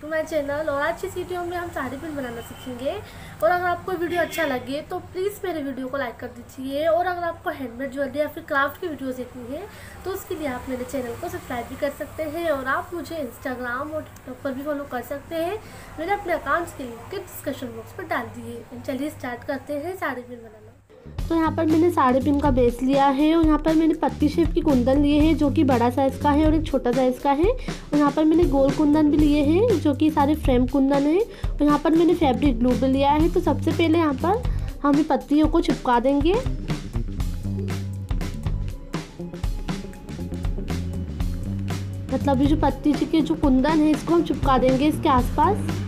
To my channel. और आज की वीडियो में हम साड़ी पिन बनाना सीखेंगे। और अगर आपको वीडियो अच्छा लगे तो प्लीज़ मेरे वीडियो को लाइक कर दीजिए। और अगर आपको हैंडमेड ज्वेलरी या फिर क्राफ्ट की वीडियोस देखनी है तो उसके लिए आप मेरे चैनल को सब्सक्राइब भी कर सकते हैं। और आप मुझे इंस्टाग्राम और टिकटॉक पर भी फॉलो कर सकते हैं। मैंने अपने अकाउंट्स के लिंक के डिस्क्रिप्शन बॉक्स पर डाल दिए। चलिए स्टार्ट करते हैं साड़ी पिन बनाना। तो यहाँ पर मैंने साड़ी पिन का बेस लिया है और यहाँ पर मैंने पत्ती शेप की कुंदन लिए हैं जो कि बड़ा साइज़ का है और एक छोटा साइज़ का है। और यहाँ पर मैंने गोल कुंदन भी लिए हैं जो कि सारे फ्रेम कुंदन है। और यहाँ पर मैंने फैब्रिक ग्लू भी लिया है। तो सबसे पहले यहाँ पर हम पत्तियों को चिपका देंगे। मतलब ये जो पत्ती के जो कुंदन है इसको हम चिपका देंगे इसके आसपास।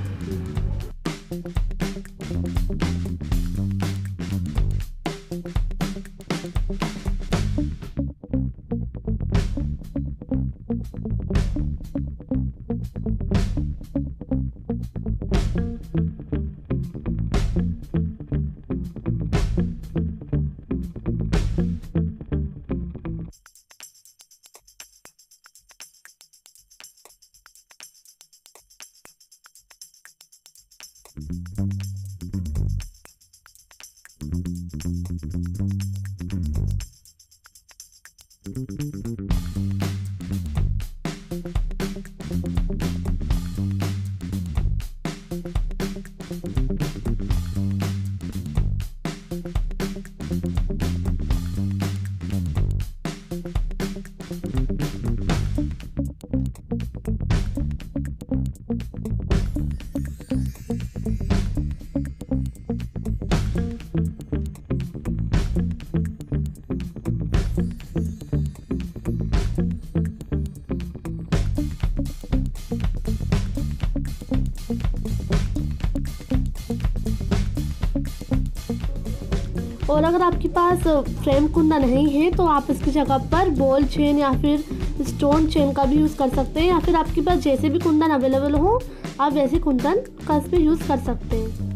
और अगर आपके पास फ्रेम कुंदन नहीं है तो आप इसकी जगह पर बॉल चेन या फिर स्टोन चेन का भी यूज़ कर सकते हैं। या फिर आपके पास जैसे भी कुंदन अवेलेबल हो आप वैसे कुंदन का इस पर यूज़ कर सकते हैं।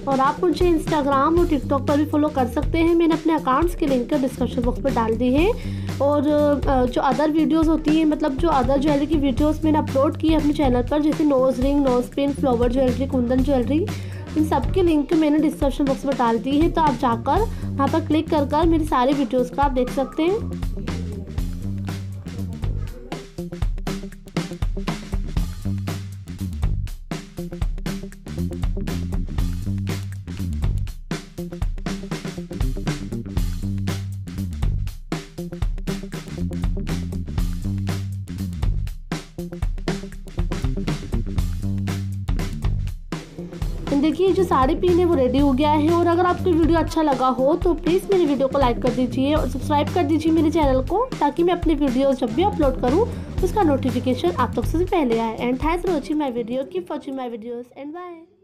और आप मुझे इंस्टाग्राम और टिकटॉक पर भी फॉलो कर सकते हैं। मैंने अपने अकाउंट्स के लिंक डिस्क्रिप्शन बॉक्स पर डाल दी है। और जो अदर वीडियोस होती हैं, मतलब जो अदर ज्वेलरी की वीडियोस मैंने अपलोड की है अपने चैनल पर, जैसे nose ring, nose pin, flower jewellery, kundan jewellery, इन सब के लिंक मैंने डिस्क्रिप्शन बॉक्स में डाल दी है। तो आप जाकर वहाँ पर क्लिक कर मेरी सारी वीडियोस को आप देख सकते हैं। देखिए जो साड़ी पिन है वो रेडी हो गया है। और अगर आपको वीडियो अच्छा लगा हो तो प्लीज़ मेरी वीडियो को लाइक कर दीजिए और सब्सक्राइब कर दीजिए मेरे चैनल को, ताकि मैं अपने वीडियोस जब भी अपलोड करूं उसका नोटिफिकेशन आप तक सबसे पहले आए। And thanks for watching my video, keep watching my videos and bye.